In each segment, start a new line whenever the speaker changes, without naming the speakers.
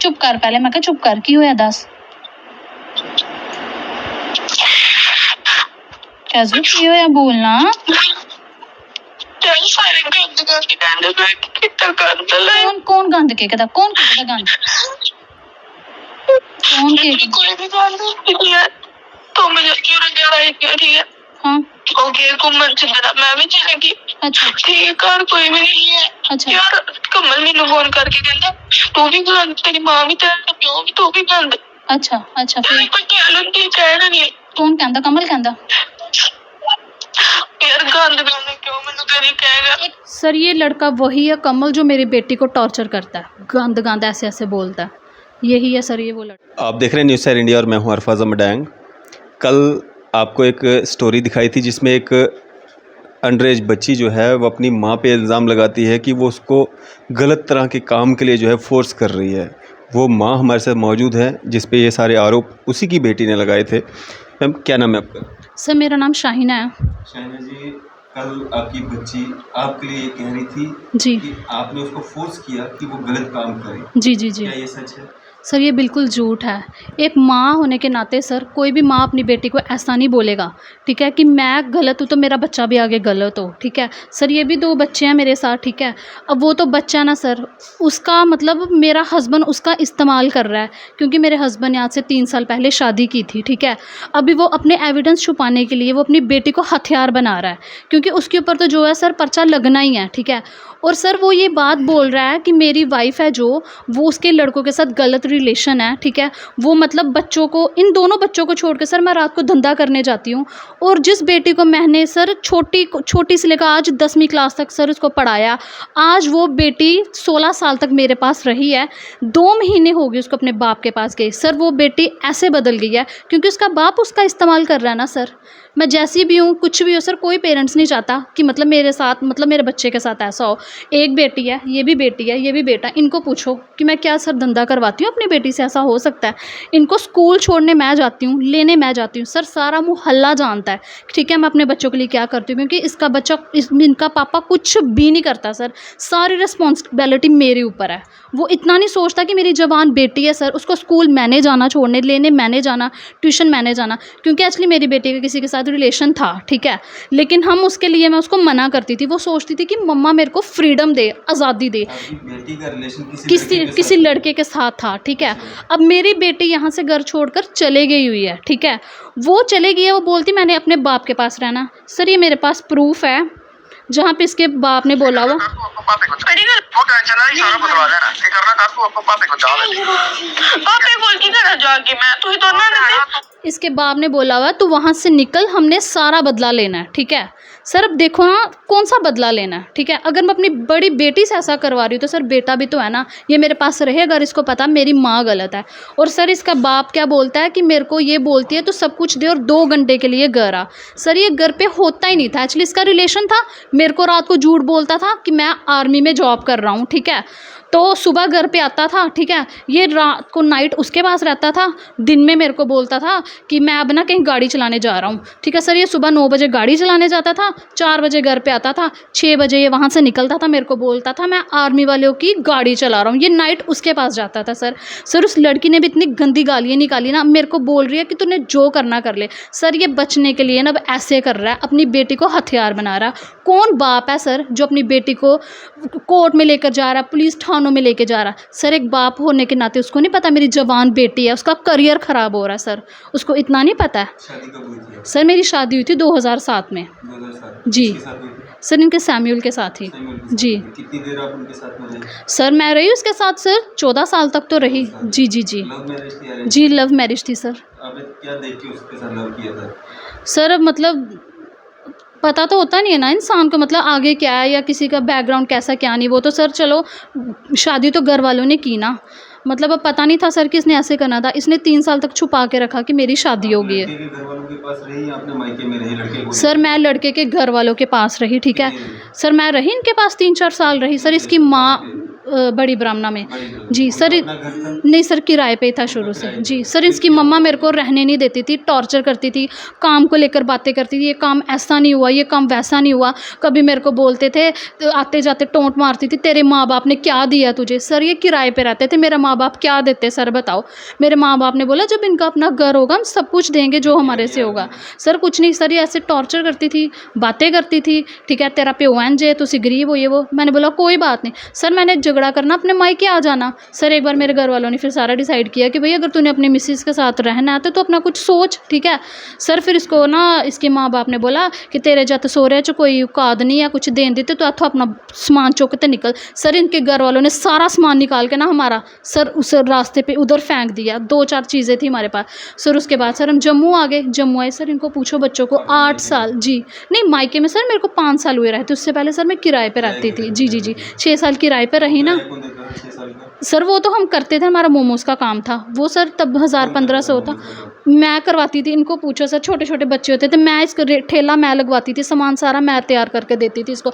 चुप कर पहले, मैं कहा चुप कर, की होया दस कैसे की होया बोलना। कौन कौन गंद के कहता, कौन कहता गंद, कौन के हाँ
ओके घूमन चला मैं भी चलेगी।
अच्छा
ठीक है घर कोई भी नहीं है।
अच्छा
यार कमल मैनू फोन करके कहता तू भी गंद, तेरी मां भी तेरा प्यो भी, तू भी गंद।
अच्छा अच्छा फिर
कोई कह लूंगी कहना नहीं।
कौन कहता, कमल कहता
यार गंद मैंने क्यों मैनू कभी कहेगा।
सर ये लड़का वही है कमल जो मेरी बेटी को टॉर्चर करता है, गंद गंद ऐसे ऐसे बोलता है, यही है सर ये वो लड़का।
आप देख रहे हैं न्यूज़ सैर इंडिया और मैं हूं अरफाज मडैंग। कल आपको एक स्टोरी दिखाई थी जिसमें एक अंडर एज बच्ची जो है वो अपनी माँ पे इल्ज़ाम लगाती है कि वो उसको गलत तरह के काम के लिए जो है फोर्स कर रही है। वो माँ हमारे साथ मौजूद है जिस पे ये सारे आरोप उसी की बेटी ने लगाए थे। मैम क्या नाम है आपका?
सर मेरा नाम शाहिना है।
शाहिना जी, कल आपकी बच्ची आपके लिए ये कह रही थी
जी
कि आपने उसको फोर्स किया कि वो गलत काम करे,
जी जी जी
क्या ये सच है?
सर ये बिल्कुल झूठ है। एक माँ होने के नाते सर कोई भी माँ अपनी बेटी को ऐसा नहीं बोलेगा, ठीक है, कि मैं गलत हूँ तो मेरा बच्चा भी आगे गलत हो, ठीक है। सर ये भी 2 बच्चे हैं मेरे साथ, ठीक है। अब वो तो बच्चा ना सर, उसका मतलब मेरा हस्बैंड उसका इस्तेमाल कर रहा है, क्योंकि मेरे हस्बैंड ने आज से 3 साल पहले शादी की थी, ठीक है। अभी वो अपने एविडेंस छुपाने के लिए वो अपनी बेटी को हथियार बना रहा है, क्योंकि उसके ऊपर तो जो है सर पर्चा लगना ही है, ठीक है। और सर वो ये बात बोल रहा है कि मेरी वाइफ है जो, वो उसके लड़कों के साथ गलत रिलेशन है, ठीक है। वो मतलब बच्चों को, इन दोनों बच्चों को छोड़ के सर मैं रात को धंधा करने जाती हूँ, और जिस बेटी को मैंने सर छोटी से लेकर आज 10वीं क्लास तक सर उसको पढ़ाया, आज वो बेटी 16 साल तक मेरे पास रही है। 2 महीने हो गए उसको अपने बाप के पास गई। सर वो बेटी ऐसे बदल गई है क्योंकि उसका बाप उसका इस्तेमाल कर रहा है ना सर। मैं जैसी भी हूँ, कुछ भी हो सर, कोई पेरेंट्स नहीं चाहता कि मतलब मेरे साथ, मतलब मेरे बच्चे के साथ ऐसा हो। एक बेटी है, ये भी बेटी है, ये भी बेटा, इनको पूछो कि मैं क्या सर धंधा करवाती हूँ अपनी बेटी से, ऐसा हो सकता है। इनको स्कूल छोड़ने मैं जाती हूँ, लेने मैं जाती हूँ, सर सारा मोहल्ला जानता है, ठीक है, मैं अपने बच्चों के लिए क्या करती हूँ, क्योंकि इसका बच्चा, इनका पापा कुछ भी नहीं करता सर, सारी रिस्पॉन्सिबिलिटी मेरे ऊपर है। वो इतना नहीं सोचता कि मेरी जवान बेटी है सर, उसको स्कूल मैंने जाना, छोड़ने, लेने मैंने जाना, ट्यूशन मैंने जाना, क्योंकि एक्चुअली मेरी बेटी का किसी के साथ रिलेशन था, ठीक है। लेकिन हम उसके लिए, मैं उसको मना करती थी, वो सोचती थी कि मम्मा मेरे को फ्रीडम दे, आज़ादी दे।
बेटी का रिलेशन
किसी लड़के के साथ था, ठीक है। अब मेरी बेटी यहाँ से घर छोड़कर चले गई हुई है, ठीक है। वो चले गई है, वो बोलती मैंने अपने बाप के पास रहना। सर ये मेरे पास प्रूफ है जहाँ पे इसके बाप ने बोला हुआ, इसके बाप ने बोला हुआ तू वहाँ से निकल, हमने सारा बदला लेना है, ठीक है। सर अब देखो ना कौन सा बदला लेना है, ठीक है। अगर मैं अपनी बड़ी बेटी से ऐसा करवा रही हूँ तो सर बेटा भी तो है ना, ये मेरे पास रहे अगर इसको पता मेरी माँ गलत है। और सर इसका बाप क्या बोलता है कि मेरे को ये बोलती है तो सब कुछ दे और 2 घंटे के लिए घर आ। सर ये घर पे होता ही नहीं था, एक्चुअली इसका रिलेशन था, मेरे को रात को झूठ बोलता था कि मैं आर्मी में जॉब कर रहा हूँ, ठीक है। तो सुबह घर पे आता था, ठीक है, ये रात को नाइट उसके पास रहता था, दिन में मेरे को बोलता था कि मैं अब ना कहीं गाड़ी चलाने जा रहा हूँ, ठीक है। सर ये सुबह 9 बजे गाड़ी चलाने जाता था, 4 बजे घर पे आता था, 6 बजे ये वहाँ से निकलता था, मेरे को बोलता था मैं आर्मी वालों की गाड़ी चला रहा हूँ, ये नाइट उसके पास जाता था सर। सर उस लड़की ने भी इतनी गंदी गालियाँ निकाली ना, मेरे को बोल रही है कि तूने जो करना कर ले। सर ये बचने के लिए ना अब ऐसे कर रहा है, अपनी बेटी को हथियार बना रहा है। कौन बाप है सर जो अपनी बेटी को कोर्ट में लेकर जा रहा है, पुलिस थानों में लेके जा रहा है। सर एक बाप होने के नाते उसको नहीं पता मेरी जवान बेटी है, उसका करियर ख़राब हो रहा है सर, उसको इतना नहीं पता है।
शादी कब हुई थी?
सर मेरी शादी हुई थी 2007 में।
2007
जी
किसके साथ हुई थी?
सर इनके सैम्यूल के साथ ही।
सैमुअल के साथ
जी
हुई थी। कितनी देर आप उनके साथ में रहे?
सर मैं रही उसके साथ सर 14 साल तक तो रही। जी जी जी
लव मैरिज थी? अरेंज?
जी लव मैरिज थी सर।
आपने क्या देख के उसके साथ लव किया था?
सर मतलब पता तो होता नहीं है ना इंसान को, मतलब आगे क्या है या किसी का बैकग्राउंड कैसा क्या नहीं, वो तो सर चलो शादी तो घर वालों ने की ना, मतलब अब पता नहीं था सर कि इसने ऐसे करना था। इसने 3 साल तक छुपा के रखा कि मेरी शादी हो गई है।
लड़के के घर वालों के पास रही या आपने मायके में रही लड़के को?
सर मैं लड़के के घर वालों के पास रही, ठीक है।
कितनी रही?
सर मैं रही इनके पास 3-4 साल रही सर। इसकी माँ बड़ी ब्राह्मणा में। जी सर, नहीं सर किराए पे ही था शुरू से। जी सर, इसकी मम्मा मेरे को रहने नहीं देती थी, टॉर्चर करती थी, काम को लेकर बातें करती थी, ये काम ऐसा नहीं हुआ, ये काम वैसा नहीं हुआ। कभी मेरे को बोलते थे, तो आते जाते टोंट मारती थी, तेरे माँ बाप ने क्या दिया तुझे। सर ये किराए पे रहते थे, मेरा माँ बाप क्या देते सर बताओ। मेरे माँ बाप ने बोला जब इनका अपना घर होगा हम सब कुछ देंगे जो हमारे से होगा। सर कुछ नहीं सर, ये ऐसे टॉर्चर करती थी, बातें करती थी, ठीक है तेरा प्यो एंज है, तुसी गरीब हो, ये वो। मैंने बोला कोई बात नहीं सर, मैंने झगड़ा करना अपने मायके आ जाना। सर एक बार मेरे घर वालों ने फिर सारा डिसाइड किया कि भाई अगर तूने अपनी मिसिस के साथ रहना है तो अपना कुछ सोच, ठीक है। सर फिर इसको ना इसके माँ बाप ने बोला कि तेरे जत सोरे च कोई औकात नहीं है कुछ देन देते, तो इत्थों अपना सामान चुक ते निकल। सर इनके घर वालों ने सारा सामान निकाल के ना हमारा सर उस रास्ते पे उधर फेंक दिया। 2-4 चीज़ें थी हमारे पास। सर उसके बाद सर हम जम्मू आ गए। जम्मू आए सर, इनको पूछो बच्चों को 8 साल, जी नहीं मायके में सर मेरे को 5 साल हुए रहते, उससे पहले सर मैं किराए पे रहती थी। जी जी जी 6 साल किराए पे रही ना सर। वो तो हम करते थे, हमारा मोमोज़ का काम था वो सर, तब 1000-1500 था, मैं करवाती थी। इनको पूछो सर, छोटे छोटे बच्चे होते थे, मैं इसका ठेला मैं लगवाती थी, सामान सारा मैं तैयार करके देती थी इसको।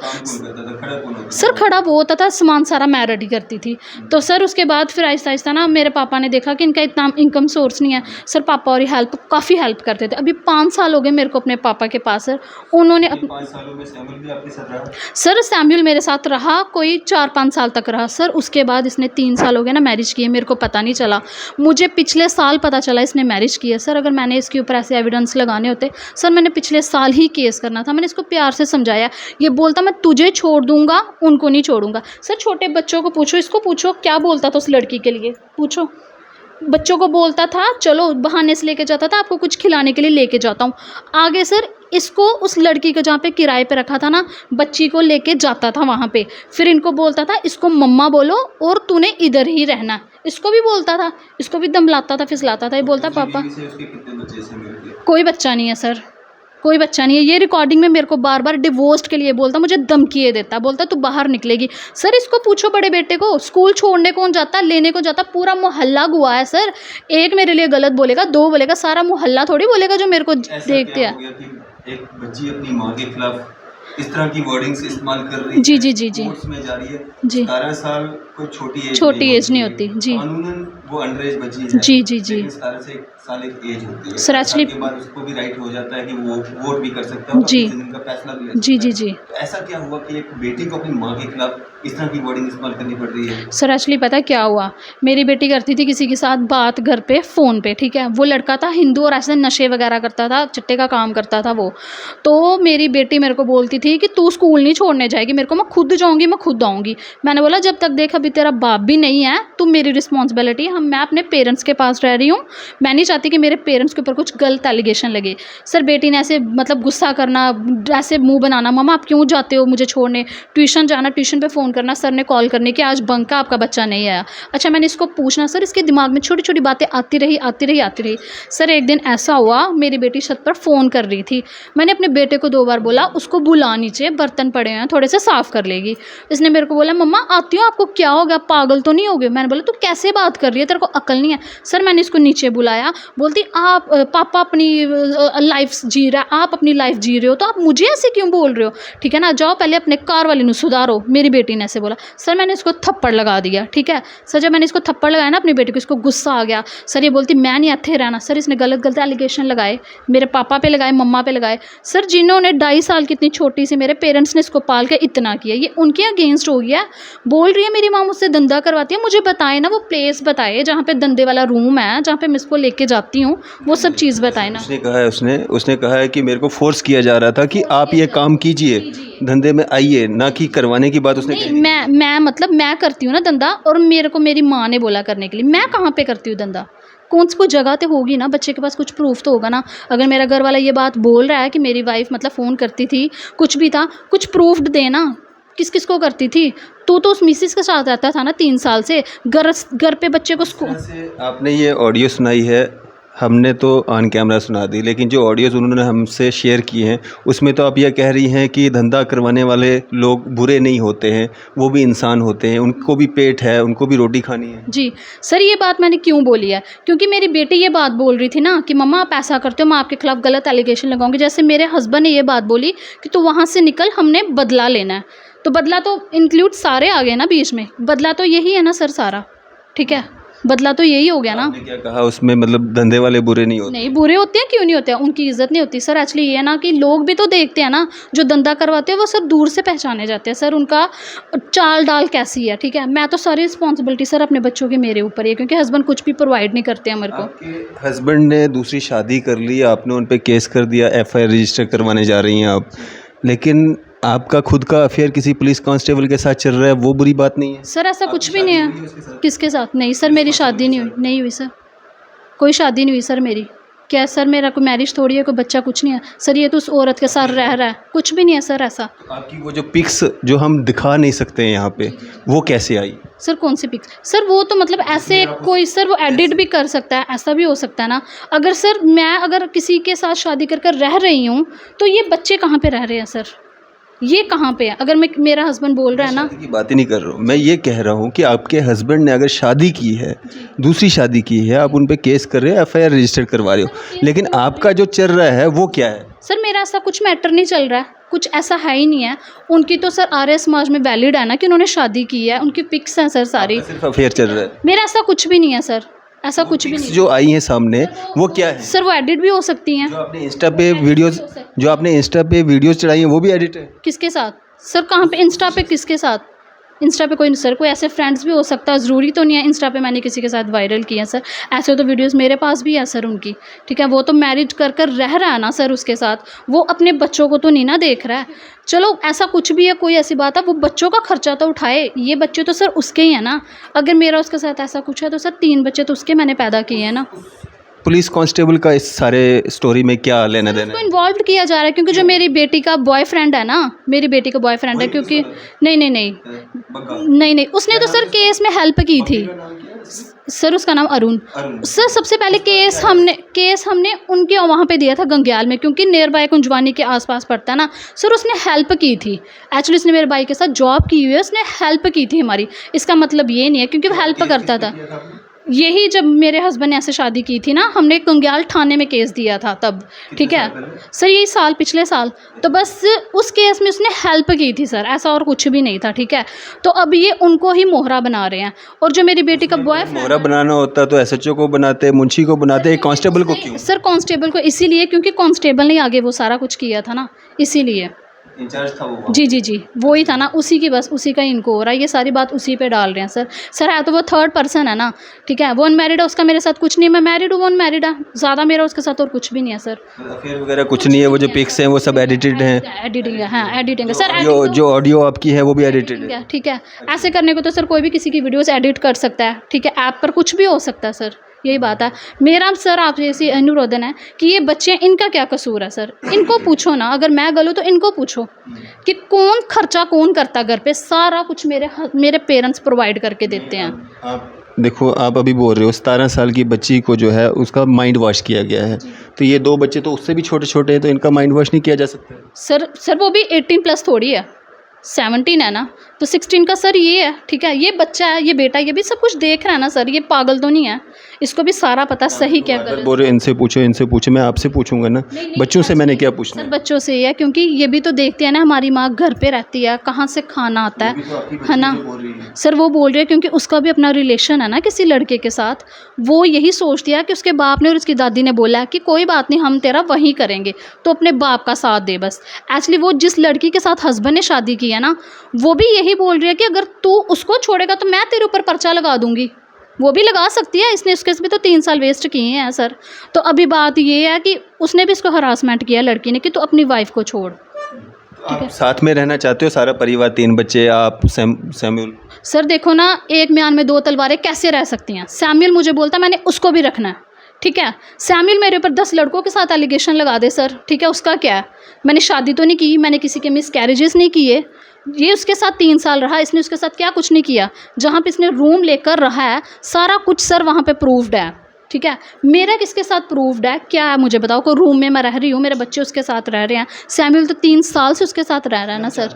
सर खड़ा वो होता था, सामान सारा मैं रेडी करती थी। तो सर उसके बाद फिर आहिस्ता आहिस्ता ना मेरे पापा ने देखा कि इनका इतना इनकम सोर्स नहीं है। सर पापा और काफ़ी हेल्प करते थे। अभी 5 साल हो गए मेरे को अपने पापा के पास। सर उन्होंने
5 सालों में सैमुअल भी आपके साथ रहा?
सर सैमुअल मेरे साथ रहा कोई 4-5 साल तक रहा सर। उसके बाद इसने 3 साल हो गए ना मैरिज किए, मेरे को पता नहीं चला। मुझे पिछले साल पता चला इसने मैरिज की है। सर अगर मैंने इसके ऊपर ऐसे एविडेंस लगाने होते सर, मैंने पिछले साल ही केस करना था। मैंने इसको प्यार से समझाया, ये बोलता मैं तुझे छोड़ दूंगा, उनको नहीं छोड़ूंगा। सर छोटे बच्चों को पूछो, इसको पूछो क्या बोलता था उस लड़की के लिए, पूछो। बच्चों को बोलता था चलो बहाने से लेके जाता था, आपको कुछ खिलाने के लिए लेके जाता हूँ। आगे सर इसको उस लड़की को जहाँ पे किराए पे रखा था ना, बच्ची को लेके जाता था वहाँ पे। फिर इनको बोलता था इसको मम्मा बोलो और तूने इधर ही रहना। इसको भी बोलता था, इसको भी दमलाता था, फिसलाता था। ये बोलता पापा कोई बच्चा नहीं है सर, कोई बच्चा नहीं है। ये रिकॉर्डिंग में मेरे को बार बार डिवोर्स के लिए बोलता, मुझे धमकी देता, बोलता तू बाहर निकलेगी। सर इसको पूछो बड़े बेटे को, स्कूल छोड़ने कौन जाता, लेने को जाता, पूरा मोहल्ला गुआ है सर। एक मेरे लिए गलत बोलेगा, 2 बोलेगा, सारा मोहल्ला थोड़ी बोलेगा जो मेरे को देखते हैं।
एक बच्ची अपनी माँ के खिलाफ इस तरह की वर्डिंग्स इस्तेमाल कर रही है,
जी जी जी जी
कोर्ट्स में जा रही है।
जी
17 साल कोई
छोटी एज नहीं होती। जी
कानूनन वो अंडर एज बच्ची है।
जी जी जी
17 से 1 साल एक एज होती है
सर एक्चुअली
के बाद उसको भी राइट हो जाता है कि वो वोट भी कर सकता है,
जी
अपनी जिंदगी का फैसला भी ले सकता
जी
है।
जी जी
तो ऐसा क्या हुआ कि एक बेटी को अपनी माँ के खिलाफ इस तरह की वर्डिंग इस्तेमाल करनी पड़ रही है?
सर एक्चुअली पता क्या हुआ, मेरी बेटी करती थी किसी के साथ बात घर पे फ़ोन पे, ठीक है। वो लड़का था हिंदू और ऐसे नशे वगैरह करता था, चिट्टे का काम करता था वो। तो मेरी बेटी मेरे को बोलती थी कि तू स्कूल नहीं छोड़ने जाएगी, मेरे को मैं खुद जाऊँगी, मैं खुद आऊँगी। मैंने बोला जब तक देख अभी तेरा बाप भी नहीं है, तू मेरी रिस्पॉन्सिबिलिटी है, मैं अपने पेरेंट्स के पास रह रही हूँ, मैं नहीं चाहती कि मेरे पेरेंट्स के ऊपर कुछ गलत एलिगेशन लगे। सर बेटी ने ऐसे मतलब गुस्सा करना, ऐसे मुँह बनाना, मम्मा आप क्यों जाते हो मुझे छोड़ने, ट्यूशन जाना, ट्यूशन पे फ़ोन करना, सर ने कॉल करने कि आज बंका आपका बच्चा नहीं आया। अच्छा मैंने इसको पूछना, सर इसके दिमाग में छोटी छोटी बातें आती रही। सर एक दिन ऐसा हुआ, मेरी बेटी छत पर फ़ोन कर रही थी, मैंने अपने बेटे को 2 बार बोला उसको बुला नीचे, बर्तन पड़े हैं थोड़े से साफ़ कर लेगी। इसने मेरे को बोला मम्मा आती हूँ, आपको क्या हो गया, पागल तो नहीं हो गए। मैंने बोला तू कैसे बात कर रही है, तेरे को अकल नहीं है। सर मैंने इसको नीचे बुलाया, बोलती आप पापा अपनी लाइफ जी रहा है, आप अपनी लाइफ जी रहे हो तो आप मुझे ऐसे क्यों बोल रहे हो, ठीक है ना, जाओ पहले अपने कार वाले ਨੂੰ सुधारो। मेरी बेटी ने ऐसे बोला। सर मैंने इसको थप्पड़ लगा दिया, ठीक है। सर जब मैंने इसको थप्पड़ लगाया ना अपनी बेटी को, इसको गुस्सा आ गया। सर ये बोलती मैं नहीं इत्थे रहना। सर इसने गलत एलिगेशन लगाए, मेरे पापा पे लगाए, मम्मा पे लगाए। सर जिन्होंने 2.5 साल की इतनी छोटी सी मेरे पेरेंट्स ने इसको पाल के इतना किया, ये उनके अगेंस्ट हो गया। बोल रही है मेरी माँ मुझसे धंधा करवाती है, मुझे बताए ना वो प्लेस बताए जहाँ पे धंधे वाला रूम है, जहाँ पे मैं इसको लेके जाती हूँ, वो सब चीज़ बताए ना।
उसने कहा है कि मेरे को फोर्स किया जा रहा था कि आप ये काम कीजिए, धंधे में आइए, ना कि करवाने की बात उसने
नहीं, मैं मतलब मैं करती हूँ ना धंधा, और मेरे को मेरी माँ ने बोला करने के लिए। मैं कहाँ पे करती हूँ धंधा, कौन सी कोई जगह तो होगी ना, बच्चे के पास कुछ प्रूफ तो होगा ना। अगर मेरा घर वाला ये बात बोल रहा है कि मेरी वाइफ मतलब फ़ोन करती थी, कुछ भी था, कुछ प्रूफ देना। किस किस को करती थी, तू तो उस मिसिस के साथ रहता था ना 3 साल से, घर पे बच्चे को स्कूल
से। आपने ये ऑडियो सुनाई है, हमने तो ऑन कैमरा सुना दी, लेकिन जो ऑडियोज़ उन्होंने हमसे शेयर किए हैं उसमें तो आप ये कह रही हैं कि धंधा करवाने वाले लोग बुरे नहीं होते हैं, वो भी इंसान होते हैं, उनको भी पेट है, उनको भी रोटी खानी है।
जी सर ये बात मैंने क्यों बोली है, क्योंकि मेरी बेटी ये बात बोल रही थी ना कि मम्मा आप ऐसा करते हो, मैं आपके खिलाफ गलत एलिगेशन लगाऊंगी। जैसे मेरे हस्बैंड ने ये बात बोली कि तू वहाँ से निकल, हमने बदला लेना है। तो बदला तो इंक्लूड सारे आ गए ना बीच में, बदला तो यही है ना सर सारा, ठीक है, बदला तो यही हो गया ना।
आपने क्या कहा उसमें, मतलब धंधे वाले बुरे नहीं होते?
नहीं बुरे होते हैं, क्यों नहीं होते हैं, उनकी इज्जत नहीं होती सर। एक्चुअली ये है ना कि लोग भी तो देखते हैं ना, जो धंधा करवाते हैं वो सर दूर से पहचाने जाते हैं सर, उनका चाल डाल कैसी है, ठीक है। मैं तो सारी रिस्पॉन्सिबिलिटी सर अपने बच्चों की मेरे ऊपर ही है, क्योंकि हस्बैंड कुछ भी प्रोवाइड नहीं करते हैं मेरे को।
आपके हस्बैंड ने दूसरी शादी कर ली, आपने उन पे केस कर दिया, एफआईआर रजिस्टर करवाने जा रही हैं आप, लेकिन आपका खुद का अफेयर किसी पुलिस कांस्टेबल के साथ चल रहा है, वो बुरी बात नहीं है?
सर ऐसा कुछ भी नहीं है। किसके साथ? नहीं सर, मेरी शादी नहीं हुई सर, कोई शादी नहीं हुई सर मेरी। क्या सर, मेरा कोई मैरिज थोड़ी है, कोई बच्चा कुछ नहीं है सर, ये तो उस औरत के साथ रह रहा है, कुछ भी नहीं है सर ऐसा।
आपकी वो जो पिक्स जो हम दिखा नहीं सकते हैं यहाँ पे, वो कैसे आई?
सर कौन सी पिक्स सर? वो तो मतलब ऐसे कोई सर वो एडिट भी कर सकता है, ऐसा भी हो सकता है ना। अगर सर मैं अगर किसी के साथ शादी कर कर रह रही हूँ तो ये बच्चे कहाँ पे रह रहे हैं सर, ये कहाँ पे है? अगर मेरा हस्बैंड बोल रहा है ना,
शादी की बात ही नहीं कर रहा हूँ मैं, ये कह रहा हूँ कि आपके हस्बैंड ने अगर शादी की है, दूसरी शादी की है, आप उन पे केस कर रहे हैं, एफआईआर रजिस्टर करवा रहे हो, लेकिन आपका जो चल रहा है वो क्या है?
सर मेरा ऐसा कुछ मैटर नहीं चल रहा है, कुछ ऐसा है ही नहीं है। उनकी तो सर आर्य समाज में वैलिड है ना कि उन्होंने शादी की है, उनकी पिक्स हैं सर सारी।
सिर्फ अफेयर चल रहा है?
मेरा ऐसा कुछ भी नहीं है सर, ऐसा कुछ भी नहीं।
जो आई हैं सामने वो क्या है?
सर वो एडिट भी हो सकती हैं।
जो आपने इंस्टा पे वीडियोस चढ़ाई हैं वो भी एडिट है?
किसके साथ सर? कहाँ पे? इंस्टा पे किसके साथ? इंस्टा पे कोई सर, कोई ऐसे फ्रेंड्स भी हो सकता है, ज़रूरी तो नहीं है इंस्टा पे मैंने किसी के साथ वायरल किया सर। ऐसे तो वीडियोस मेरे पास भी है सर उनकी, ठीक है। वो तो मैरिज कर कर रह रहा है ना सर उसके साथ, वो अपने बच्चों को तो नहीं ना देख रहा है। चलो ऐसा कुछ भी है, कोई ऐसी बात है, वो बच्चों का खर्चा तो उठाए, ये बच्चे तो सर उसके ही हैं ना। अगर मेरा उसके साथ ऐसा कुछ है तो सर 3 बच्चे तो उसके मैंने पैदा किए हैं ना।
पुलिस कांस्टेबल का इस सारे स्टोरी में क्या लेना देना
उसको
है?
इन्वॉल्व किया जा रहा है क्योंकि जो मेरी बेटी का बॉयफ्रेंड है ना, मेरी बेटी का बॉयफ्रेंड है, क्योंकि नहीं, उसने तो सर केस में हेल्प की थी सर, उसका नाम अरुण सर। सबसे पहले केस हमने उनके वहाँ पे दिया था गंग्याल में, क्योंकि नियर बाय कुंजवानी के आसपास पड़ता है ना सर। उसने हेल्प की थी, एक्चुअली उसने मेरे भाई के साथ जॉब की हुई है, उसने हेल्प की थी हमारी। इसका मतलब ये नहीं है क्योंकि वो हेल्प करता था। यही जब मेरे हस्बैंड ने ऐसे शादी की थी ना, हमने गंग्याल थाने में केस दिया था तब, ठीक है सर, यही पिछले साल। तो बस उस केस में उसने हेल्प की थी सर, ऐसा और कुछ भी नहीं था, ठीक है। तो अब ये उनको ही मोहरा बना रहे हैं। और जो मेरी बेटी का बॉयफ्रेंड,
मोहरा बनाना होता तो एसएचओ को बनाते, मुंशी को बनाते, कांस्टेबल को क्यों?
सर कांस्टेबल को इसीलिए क्योंकि कांस्टेबल ने आगे वो सारा कुछ किया था ना, इसीलिए।
इंचार्ज था वो?
जी वो ही था ना, उसी की, बस उसी का इनको हो रहा है, ये सारी बात उसी पे डाल रहे हैं सर है तो वो थर्ड पर्सन है ना, ठीक है। वो अनमैरिड है, उसका मेरे साथ कुछ नहीं, मैं मैरिड हूँ, वो अनमैरिड है, ज़्यादा मेरा उसके साथ और कुछ भी नहीं है सर।
अफेयर वगैरह कुछ नहीं है? वो जो पिक्स हैं वो सब एडिटेड हैं?
एडिटिंग है, हाँ एडिटिंग है सर।
जो ऑडियो आपकी है वो भी एडिटेड है?
ठीक है, ऐसे करने को तो सर कोई भी किसी की वीडियोस एडिट कर सकता है, ठीक है। ऐप पर कुछ भी हो सकता है सर, यही बात है। मेरा सर आपसे ऐसी अनुरोधन है कि ये बच्चे, इनका क्या कसूर है सर? इनको पूछो ना, अगर मैं गलत तो इनको पूछो कि कौन खर्चा कौन करता घर पे, सारा कुछ मेरे पेरेंट्स प्रोवाइड करके देते हैं।
आप देखो, आप अभी बोल रहे हो 17 साल की बच्ची को जो है उसका माइंड वॉश किया गया है, तो ये 2 बच्चे तो उससे भी छोटे छोटे हैं, तो इनका माइंड वॉश नहीं किया जा सकता?
सर वो भी 18+ थोड़ी है, 17 है ना, तो 16 का सर ये है, ठीक है। ये बच्चा है, ये बेटा, ये भी सब कुछ देख रहा है ना सर, ये पागल तो नहीं है, इसको भी सारा पता सही क्या गलत।
बोल रहे इनसे पूछो, मैं आपसे पूछूंगा ना, बच्चों से मैंने क्या पूछना
सर? बच्चों से ही है, क्योंकि ये भी तो देखते हैं ना, हमारी माँ घर पे रहती है, कहाँ से खाना आता है ना सर। वो बोल रहे हैं क्योंकि उसका भी अपना रिलेशन है ना किसी लड़के के साथ, वो यही सोचती है कि उसके बाप ने और उसकी दादी ने बोला कि कोई बात नहीं, हम तेरा वहीं करेंगे, तो अपने बाप का साथ दे बस। एक्चुअली वो जिस लड़की के साथ हस्बैंड ने शादी की है ना, वो भी यही बोल रही है कि अगर तू उसको छोड़ेगा तो मैं तेरे ऊपर पर्चा लगा दूंगी। वो भी लगा सकती है, इसने उसके भी तो 3 साल वेस्ट किए हैं सर। तो अभी बात ये है कि उसने भी इसको हरासमेंट किया लड़की ने कि तू अपनी वाइफ को छोड़।
आप साथ में रहना चाहते हो, सारा परिवार, 3 बच्चे, आप सैमुअल?
सर देखो ना, एक म्यान में 2 तलवारें कैसे रह सकती हैं? सैमुअल मुझे बोलता मैंने उसको भी रखना है, ठीक है। सैमुअल मेरे ऊपर 10 लड़कों के साथ एलिगेशन लगा दे सर, ठीक है, उसका क्या है? मैंने शादी तो नहीं की, मैंने किसी के मिसकैरेजेस नहीं किए, ये उसके साथ 3 साल रहा, इसने उसके साथ क्या कुछ नहीं किया। जहाँ पे इसने रूम लेकर रहा है, सारा कुछ सर वहाँ पे प्रूव्ड है, ठीक है। मेरा किसके साथ प्रूव्ड है, क्या है मुझे बताओ। कोई रूम में मैं रह रही हूँ, मेरे बच्चे उसके साथ रह रहे हैं, सैमुअल तो 3 साल से उसके साथ रह रहा है ना सर।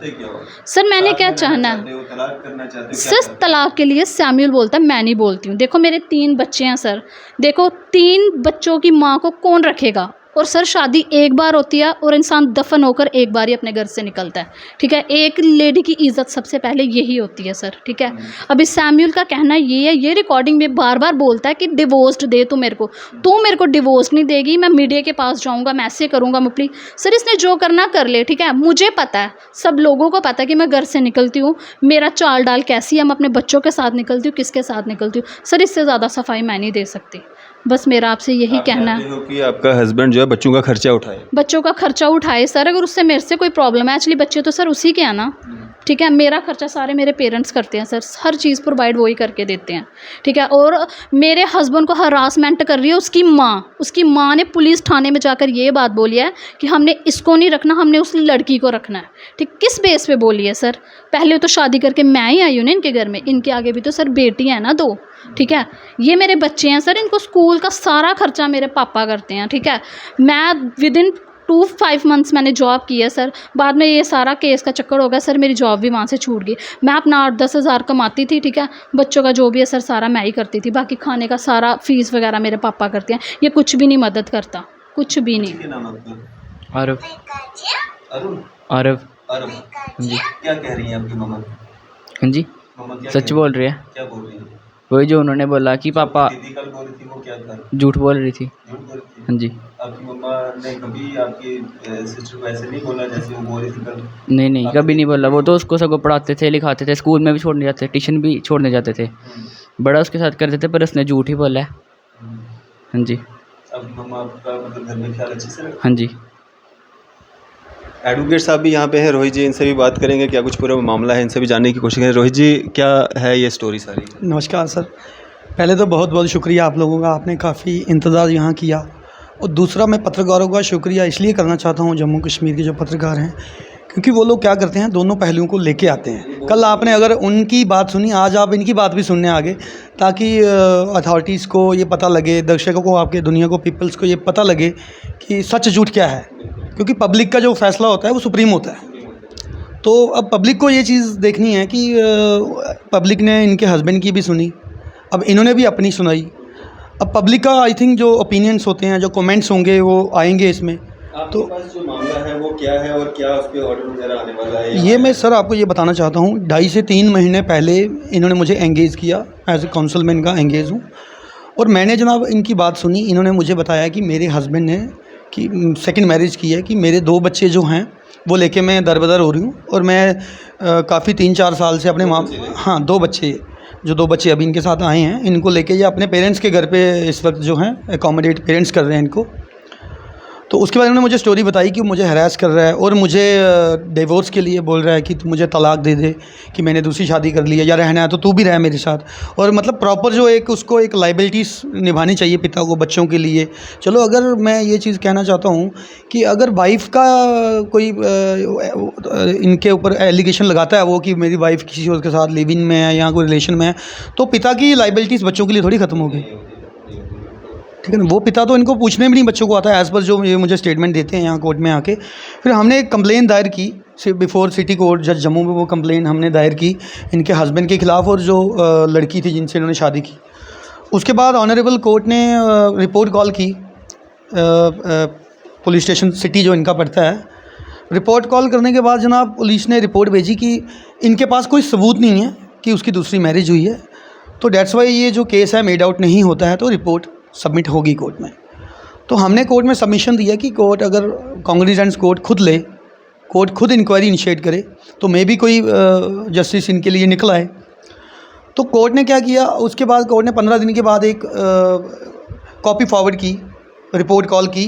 सर मैंने क्या चाहना है सर? तलाक के लिए सैमुअल बोलता है, मैं नहीं बोलती हूँ। देखो मेरे 3 बच्चे हैं सर, देखो 3 बच्चों की माँ को कौन रखेगा? और सर शादी एक बार होती है और इंसान दफन होकर एक बार ही अपने घर से निकलता है, ठीक है। एक लेडी की इज्जत सबसे पहले यही होती है सर, ठीक है। अभी सैम्यूल का कहना ये है, ये रिकॉर्डिंग में बार बार बोलता है कि डिवोर्स दे तू मेरे को डिवोर्स नहीं देगी, मैं मीडिया के पास जाऊंगा, मैं ऐसे करूंगा मुपली। सर इसने जो करना कर ले, ठीक है। मुझे पता है, सब लोगों को पता है कि मैं घर से निकलती हूँ, मेरा चाल डाल कैसी है, मैं अपने बच्चों के साथ निकलती हूँ, किसके साथ निकलती हूँ। सर इससे ज़्यादा सफाई मैं नहीं दे सकती। बस मेरा आपसे यही कहना है
कि आपका हस्बैंड जो है बच्चों का खर्चा उठाए।
बच्चों का खर्चा उठाए सर। अगर उससे मेरे से कोई प्रॉब्लम है, एक्चुअली बच्चे तो सर उसी के हैं ना, ठीक है। मेरा खर्चा सारे मेरे पेरेंट्स करते हैं सर, हर चीज़ प्रोवाइड वही करके देते हैं, ठीक है। और मेरे हस्बैंड को हरासमेंट कर रही है उसकी माँ ने पुलिस थाने में जाकर ये बात बोली है कि हमने इसको नहीं रखना, हमने उस लड़की को रखना है, ठीक। किस बेस पे बोली है सर? पहले तो शादी करके मैं ही आई हूँ ना इनके घर में, इनके आगे भी तो सर बेटी है ना 2, ठीक है। ये मेरे बच्चे हैं सर, इनको स्कूल का सारा खर्चा मेरे पापा करते हैं, ठीक है। मैं विदिन 5 मंथ्स मैंने जॉब की है सर, बाद में ये सारा केस का चक्कर हो गया सर, मेरी जॉब भी वहाँ से छूट गई। मैं अपना 8-10 हज़ार कमाती थी, ठीक है। बच्चों का जो भी है सर सारा मैं ही करती थी, बाकी खाने का सारा फीस वगैरह मेरे पापा करते हैं। ये कुछ भी नहीं मदद करता, कुछ भी नहीं।
आरव आरव जी,
क्या कह रही हैं आपकी मम्मा?
हाँ जी,
मम्मा क्या
सच बोल रही है।
क्या बोल रही है?
वही जो उन्होंने बोला कि पापा,
दीदी कल बोल रही थी वो क्या था?
झूठ बोल रही थी।
झूठ बोल रही थी?
हाँ जी,
आपकी मम्मा ने कभी आपकी सिस्टर को ऐसे नहीं बोला जैसे वो बोल रही थी कल?
नहीं कभी नहीं बोला। वो तो उसको सबको पढ़ाते थे, लिखाते थे, स्कूल में भी छोड़ने जाते थे, ट्यूशन भी छोड़ने जाते थे, बड़ा उसके साथ करते थे, पर उसने झूठ ही बोला है। हाँ जी।
आपकी मम्मा आपका मतलब घर में ख्याल अच्छे से रखती?
हाँ जी।
एडवोकेट साहब भी यहाँ पे हैं, रोहित जी, इनसे भी बात करेंगे क्या कुछ पूरा मामला है, इनसे भी जानने की कोशिश करें। रोहित जी, क्या है ये स्टोरी सारी?
नमस्कार सर, पहले तो बहुत बहुत शुक्रिया आप लोगों का, आपने काफ़ी इंतज़ार यहाँ किया। और दूसरा मैं पत्रकारों का शुक्रिया इसलिए करना चाहता हूँ, जम्मू कश्मीर के जो पत्रकार हैं, क्योंकि वो लोग क्या करते हैं, दोनों पहलुओं को लेके आते हैं। कल आपने अगर उनकी बात सुनी, आज आप इनकी बात भी सुनने आगे, ताकि अथॉरिटीज़ को ये पता लगे, दर्शकों को, आपके दुनिया को, पीपल्स को ये पता लगे कि सच झूठ क्या है। क्योंकि पब्लिक का जो फैसला होता है वो सुप्रीम होता है। तो अब पब्लिक को ये चीज़ देखनी है कि पब्लिक ने इनके हस्बैंड की भी सुनी, अब इन्होंने भी अपनी सुनाई। अब पब्लिक का आई थिंक जो ओपिनियंस होते हैं, जो कमेंट्स होंगे, वो आएंगे इसमें। तो
पास जो मामला है वो क्या है और क्या उस पर ऑर्डर वगैरह आने वाला है?
ये मैं सर आपको ये बताना चाहता हूँ, 2.5 से 3 महीने पहले इन्होंने मुझे एंगेज किया, एज ए काउंसिल में इनका एंगेज हूँ। और मैंने जनाब इनकी बात सुनी, इन्होंने मुझे बताया कि मेरे हस्बैंड ने कि सेकंड मैरिज की है, कि मेरे 2 बच्चे जो हैं वो लेके मैं दरबदर हो रही हूँ। और मैं काफ़ी 3-4 साल से अपने हाँ 2 बच्चे, जो 2 बच्चे अभी इनके साथ आए हैं, इनको लेके ये अपने पेरेंट्स के घर पे इस वक्त जो हैं एकोमोडेट पेरेंट्स कर रहे हैं इनको। तो उसके बाद उन्होंने मुझे स्टोरी बताई कि मुझे हरास कर रहा है और मुझे डिवोर्स के लिए बोल रहा है कि तू मुझे तलाक दे दे, कि मैंने दूसरी शादी कर ली है, या रहना है तो तू भी रह मेरे साथ। और मतलब प्रॉपर जो एक उसको एक लाइबिलिटीज़ निभानी चाहिए पिता को बच्चों के लिए। चलो, अगर मैं ये चीज़ कहना चाहता हूँ कि अगर वाइफ़ का कोई इनके ऊपर एलिगेशन लगाता है वो कि मेरी वाइफ़ किसी और के साथ लिव इन में है या कोई रिलेशन में है, तो पिता की लाइबिलिटीज़ बच्चों के लिए थोड़ी ख़त्म होगी, ठीक है ना। वो पिता तो इनको पूछने भी नहीं बच्चों को आता है, एज़ पर जो ये मुझे स्टेटमेंट देते हैं यहाँ कोर्ट में आके। फिर हमने एक कंप्लेन दायर की बिफोर सिटी कोर्ट जज जम्मू में, वो कंप्लेन हमने दायर की इनके हस्बैंड के ख़िलाफ़ और जो लड़की थी जिनसे इन्होंने शादी की। उसके बाद ऑनरेबल कोर्ट ने रिपोर्ट कॉल की पुलिस स्टेशन सिटी जो इनका पड़ता है। रिपोर्ट कॉल करने के बाद जनाब पुलिस ने रिपोर्ट भेजी कि इनके पास कोई सबूत नहीं है कि उसकी दूसरी मैरिज हुई है, तो डेट्स वाई ये जो केस है मेड आउट नहीं होता है, तो रिपोर्ट सबमिट होगी कोर्ट में। तो हमने कोर्ट में सबमिशन दिया कि कोर्ट अगर कॉन्ग्निजेंस कोर्ट खुद ले, कोर्ट खुद इंक्वायरी इनिशिएट करे, तो मे भी कोई जस्टिस इनके लिए निकल आए। तो कोर्ट ने क्या किया, उसके बाद कोर्ट ने 15 दिन के बाद एक कॉपी फॉरवर्ड की, रिपोर्ट कॉल की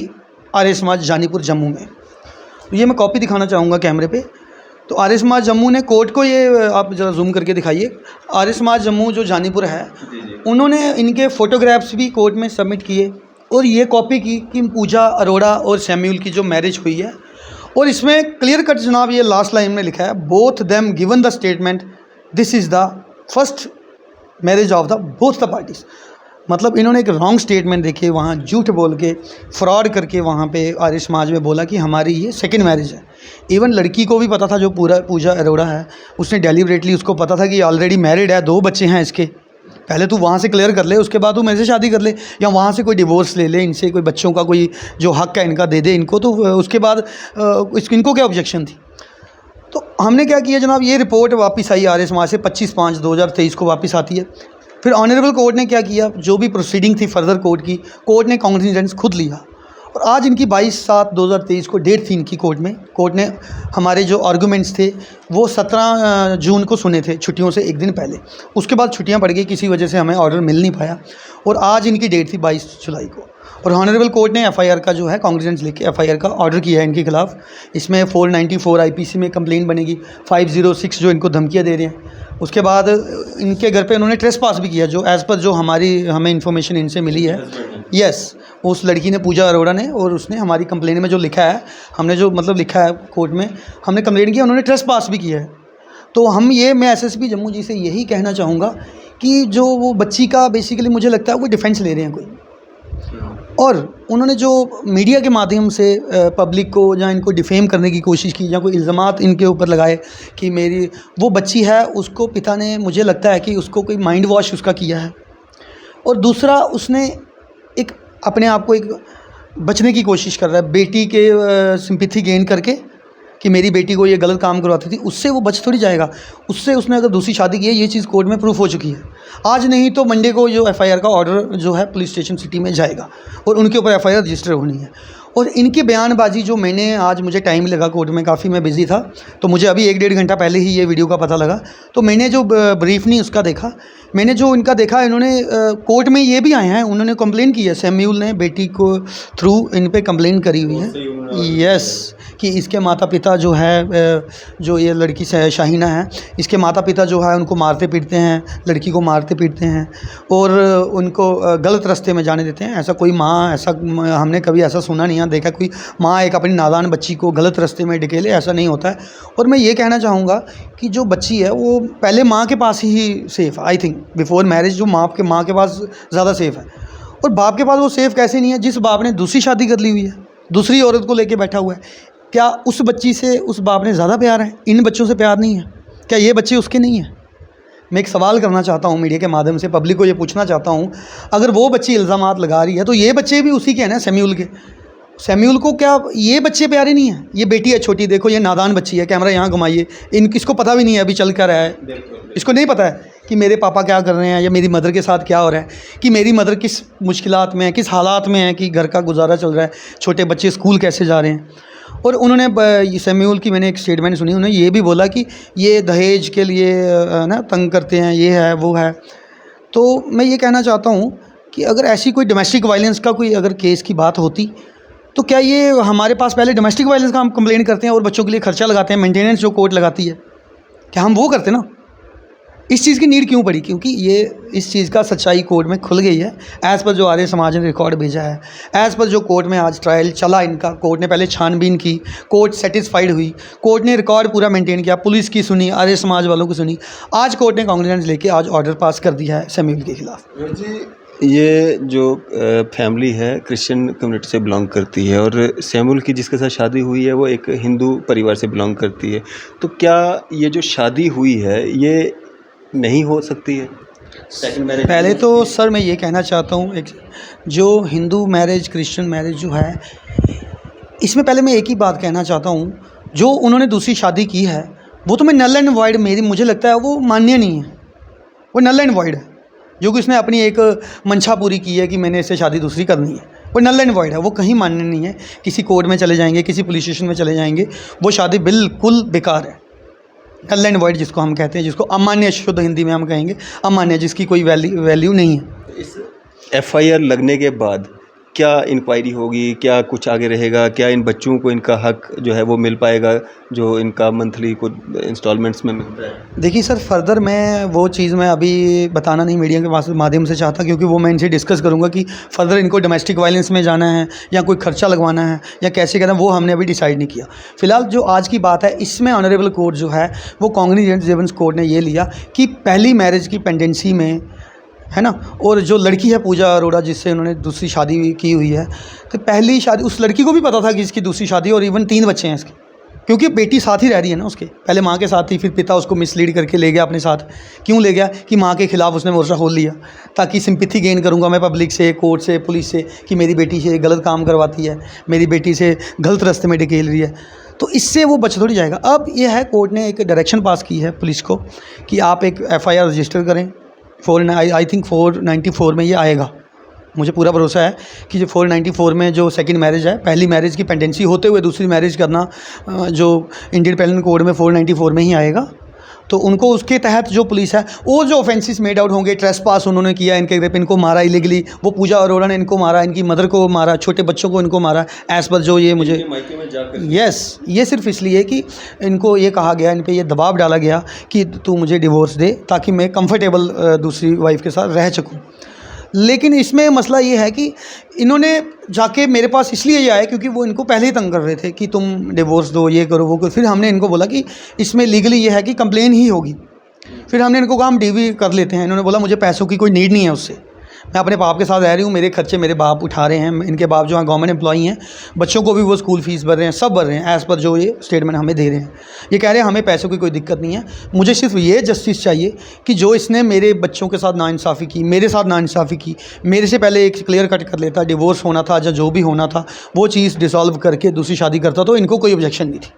आर्य समाज जानीपुर जम्मू में। तो ये मैं कॉपी दिखाना चाहूँगा कैमरे पे। तो आर्य समाज जम्मू ने कोर्ट को, ये आप ज़रा जूम करके दिखाइए, आर्य समाज जम्मू जो जानीपुर है, उन्होंने इनके फ़ोटोग्राफ्स भी कोर्ट में सबमिट किए और ये कॉपी की कि पूजा अरोड़ा और सैम्यूल की जो मैरिज हुई है। और इसमें क्लियर कट जनाब ये लास्ट लाइन में लिखा है, both them given the statement this is the first marriage of the both the parties. मतलब इन्होंने एक रॉन्ग स्टेटमेंट देखे, वहाँ झूठ बोल के, फ्रॉड करके वहाँ पे आर्य समाज में बोला कि हमारी ये सेकंड मैरिज है। इवन लड़की को भी पता था, जो पूजा अरोड़ा है, उसने डेलिबरेटली उसको पता था कि ऑलरेडी मैरिड है, 2 बच्चे हैं इसके, पहले तू वहाँ से क्लियर कर ले, उसके बाद तू मेरे से शादी कर ले, या वहाँ से कोई डिवोर्स ले ले, इनसे कोई बच्चों का कोई जो हक है इनका दे दे इनको, तो उसके बाद इनको क्या ऑब्जेक्शन थी। तो हमने क्या किया जनाब, ये रिपोर्ट वापस आई आर्य समाज से 25/5/2023 को वापस आती है। फिर ऑनरेबल कोर्ट ने क्या किया, जो भी प्रोसीडिंग थी फर्दर कोर्ट की, कोर्ट ने कॉग्निजेंस खुद लिया और आज इनकी 22/7/2023 को डेट थी इनकी कोर्ट में। कोर्ट ने हमारे जो आर्गूमेंट्स थे वो 17 जून को सुने थे, छुट्टियों से एक दिन पहले। उसके बाद छुट्टियां पड़ गई, किसी वजह से हमें ऑर्डर मिल नहीं पाया और आज इनकी डेट थी 22 जुलाई को। और ऑनरेबल कोर्ट ने एफआईआर का जो है कॉग्निजेंस लेके एफआईआर का ऑर्डर किया है इनके खिलाफ। इसमें 494 आईपीसी में कंप्लेंट बनेगी, 506 जो इनको धमकियाँ दे रहे हैं। उसके बाद इनके घर पे उन्होंने ट्रेसपास भी किया, जो एज़ पर जो हमें इन्फॉर्मेशन इनसे मिली है। यस, उस लड़की ने, पूजा अरोड़ा ने, और उसने हमारी कंप्लेन में जो लिखा है, हमने जो मतलब लिखा है कोर्ट में, हमने कंप्लेन किया, उन्होंने ट्रेसपास भी किया है। तो मैं एसएसपी जम्मू जी से यही कहना चाहूँगा कि जो वो बच्ची का बेसिकली मुझे लगता है कोई डिफेंस ले रहे हैं कोई, और उन्होंने जो मीडिया के माध्यम से पब्लिक को या इनको डिफेम करने की कोशिश की, या कोई इल्ज़ामात इनके ऊपर लगाए कि मेरी वो बच्ची है, उसको पिता ने, मुझे लगता है कि उसको कोई माइंड वॉश उसका किया है। और दूसरा, उसने एक अपने आप को एक बचने की कोशिश कर रहा है बेटी के सिंपैथी गेन करके, कि मेरी बेटी को ये गलत काम करवाती थी, उससे वो बच थोड़ी जाएगा। उससे उसने अगर दूसरी शादी की है, ये चीज़ कोर्ट में प्रूफ हो चुकी है। आज नहीं तो मंडे को जो एफआईआर का ऑर्डर जो है पुलिस स्टेशन सिटी में जाएगा और उनके ऊपर एफआईआर रजिस्टर होनी है। और इनकी बयानबाजी जो मैंने, आज मुझे टाइम लगा कोर्ट में, काफ़ी मैं बिज़ी था, तो मुझे अभी 1-1.5 घंटा पहले ही ये वीडियो का पता लगा। तो मैंने जो ब्रीफ नहीं उसका देखा, मैंने जो इनका देखा, इन्होंने कोर्ट में ये भी आए हैं, उन्होंने कंप्लेन की है, सैम्यूल ने बेटी को थ्रू इन पे कंप्लेन करी हुई है। यस, कि इसके माता पिता जो है, जो ये लड़की शाहीना है, इसके माता पिता जो है उनको मारते पीटते हैं, लड़की को मारते पीटते हैं और उनको गलत रास्ते में जाने देते हैं। ऐसा कोई माँ, ऐसा हमने कभी ऐसा सुना नहीं है, देखा कोई माँ एक अपनी नादान बच्ची को गलत रास्ते में ढकेले, ऐसा नहीं होता है। और मैं ये कहना चाहूँगा कि जो बच्ची है वो पहले माँ के पास ही safe, I think before marriage जो माँ के पास ज़्यादा सेफ़ है। और बाप के पास वो सेफ़ कैसे नहीं है, जिस बाप ने दूसरी शादी कर ली हुई है, दूसरी औरत को लेके बैठा हुआ है। क्या उस बच्ची से उस बाप ने ज़्यादा प्यार है? इन बच्चों से प्यार नहीं है? क्या ये बच्चे उसके नहीं हैं? मैं एक सवाल करना चाहता हूँ मीडिया के माध्यम से, पब्लिक को ये पूछना चाहता हूँ, अगर वो बच्ची इल्ज़ामात लगा रही है तो ये बच्चे भी उसी के हैं ना, सैम्यूल के। सैम्यूल को क्या ये बच्चे प्यारे नहीं हैं? ये बेटी है छोटी, देखो ये नादान बच्ची है, कैमरा यहाँ घुमाइए, इसको पता भी नहीं है अभी चल क्या रहा है, इसको नहीं पता है कि मेरे पापा क्या कर रहे हैं या मेरी मदर के साथ क्या हो रहा है, कि मेरी मदर किस मुश्किलात में है, किस हालात में है, कि घर का गुजारा चल रहा है, छोटे बच्चे स्कूल कैसे जा रहे हैं। और उन्होंने सैम्यूल की मैंने एक स्टेटमेंट सुनी, उन्होंने ये भी बोला कि ये दहेज के लिए ना तंग करते हैं, ये है वो है। तो मैं ये कहना चाहता हूँ कि अगर ऐसी कोई डोमेस्टिक वायलेंस का कोई अगर केस की बात होती, तो क्या ये हमारे पास पहले डोमेस्टिक वायलेंस का हम कंप्लेन करते हैं और बच्चों के लिए खर्चा लगाते हैं, मेंटेनेंस जो कोर्ट लगाती है, क्या हम वो करते ना? इस चीज़ की नीड क्यों पड़ी? क्योंकि ये इस चीज़ का सच्चाई कोर्ट में खुल गई है, एज़ पर जो आर्य समाज ने रिकॉर्ड भेजा है, एज़ पर जो कोर्ट में आज ट्रायल चला इनका। कोर्ट ने पहले छानबीन की, कोर्ट सेटिस्फाइड हुई, कोर्ट ने रिकॉर्ड पूरा मेंटेन किया, पुलिस की सुनी, आर्य समाज वालों की सुनी। आज कोर्ट ने कॉग्निजेंस लेके आज ऑर्डर पास कर दिया है सैम्यूल के खिलाफ।
ये जो फैमिली है क्रिश्चियन कम्युनिटी से बिलोंग करती है और सैमुअल की जिसके साथ शादी हुई है वो एक हिंदू परिवार से बिलोंग करती है, तो क्या ये जो शादी हुई है ये नहीं हो सकती है सेकंड मैरिज?
पहले तो सर मैं ये कहना चाहता हूँ, एक जो हिंदू मैरिज क्रिश्चियन मैरिज जो है, इसमें पहले मैं एक ही बात कहना चाहता हूँ, जो उन्होंने दूसरी शादी की है वो तो मैं नल एंड वॉइड, मुझे लगता है वो मान्य नहीं है, वो नल एंड वॉइड है। जो कि उसने अपनी एक मंशा पूरी की है कि मैंने इससे शादी दूसरी करनी है, वो नल एंड वॉइड है, वो कहीं मान्य नहीं है। किसी कोर्ट में चले जाएंगे, किसी पुलिस स्टेशन में चले जाएंगे, वो शादी बिल्कुल बेकार है, नल एंड वॉइड जिसको हम कहते हैं, जिसको अमान्य, शुद्ध हिंदी में हम कहेंगे अमान्य, जिसकी कोई वैल्यू नहीं है।
इस एफआईआर लगने के बाद क्या इंक्वायरी होगी, क्या कुछ आगे रहेगा, क्या इन बच्चों को इनका हक जो है वो मिल पाएगा जो इनका मंथली को इंस्टॉलमेंट्स में मिलता है?
देखिए सर, फर्दर मैं वो चीज़ मैं अभी बताना नहीं मीडिया के माध्यम से चाहता, क्योंकि वो मैं इनसे डिस्कस करूंगा कि फर्दर इनको डोमेस्टिक वायलेंस में जाना है या कोई खर्चा लगवाना है या कैसे करना है, वो हमने अभी डिसाइड नहीं किया। फिलहाल जो आज की बात है, इसमें ऑनरेबल कोर्ट जो है वो कॉग्निजेंस कोर्ट ने ये लिया कि पहली मैरिज की पेंडेंसी में है ना, और जो लड़की है पूजा अरोड़ा जिससे उन्होंने दूसरी शादी की हुई है, तो पहली शादी उस लड़की को भी पता था कि इसकी दूसरी शादी, और इवन 3 बच्चे हैं इसके, क्योंकि बेटी साथ ही रह रही है ना उसके, पहले माँ के साथ थी, फिर पिता उसको मिसलीड करके ले गया अपने साथ। क्यों ले गया? कि माँ के खिलाफ उसने मोर्चा खोल लिया, ताकि सिंपैथी गेन करूँगा मैं पब्लिक से, कोर्ट से, पुलिस से, कि मेरी बेटी से गलत काम करवाती है, मेरी बेटी से गलत रास्ते में ढकेल रही है। तो इससे वो बच थोड़ी जाएगा। अब ये है, कोर्ट ने एक डायरेक्शन पास की है पुलिस को कि आप एक FIR रजिस्टर करें। आई थिंक 494 में ये आएगा, मुझे पूरा भरोसा है कि जो 494 में जो सेकंड मैरिज है, पहली मैरिज की पेंडेंसी होते हुए दूसरी मैरिज करना जो इंडियन पेनल कोड में 494 में ही आएगा। तो उनको उसके तहत जो पुलिस है, वो जो ऑफेंसेस मेड आउट होंगे, ट्रेसपास उन्होंने किया, इनके ग्रुप इनको मारा इलीगली, वो पूजा अरोड़ा ने इनको मारा, इनकी मदर को मारा, छोटे बच्चों को इनको मारा, एज़ पर जो ये मुझे यस, ये सिर्फ इसलिए कि इनको ये कहा गया, इन पे ये दबाव डाला गया कि तू मुझे डिवोर्स दे ताकि मैं कंफर्टेबल दूसरी वाइफ के साथ रह सकूँ। लेकिन इसमें मसला ये है कि इन्होंने जाके मेरे पास इसलिए ये आया क्योंकि वो इनको पहले ही तंग कर रहे थे कि तुम डिवोर्स दो, ये करो, वो करो। फिर हमने इनको बोला कि इसमें लीगली ये है कि कंप्लेन ही होगी। फिर हमने इनको कहा हम DV कर लेते हैं। इन्होंने बोला मुझे पैसों की कोई नीड नहीं है उससे, मैं अपने बाप के साथ रह रही हूँ, मेरे खर्चे मेरे बाप उठा रहे हैं, इनके बाप जो हैं गवर्नमेंट एम्प्लॉई हैं, बच्चों को भी वो स्कूल फीस भर रहे हैं, सब भर रहे हैं एज़ पर जो ये स्टेटमेंट हमें दे रहे हैं। ये कह रहे हैं हमें पैसों की कोई दिक्कत नहीं है, मुझे सिर्फ ये जस्टिस चाहिए कि जो इसने मेरे बच्चों के साथ नाइंसाफ़ी की, मेरे साथ नाइंसाफ़ी की, मेरे से पहले एक क्लियर कट कर लेता, डिवोर्स होना था या जो भी होना था वो चीज़ डिसॉल्व करके दूसरी शादी करता, तो इनको कोई ऑब्जेक्शन नहीं थी।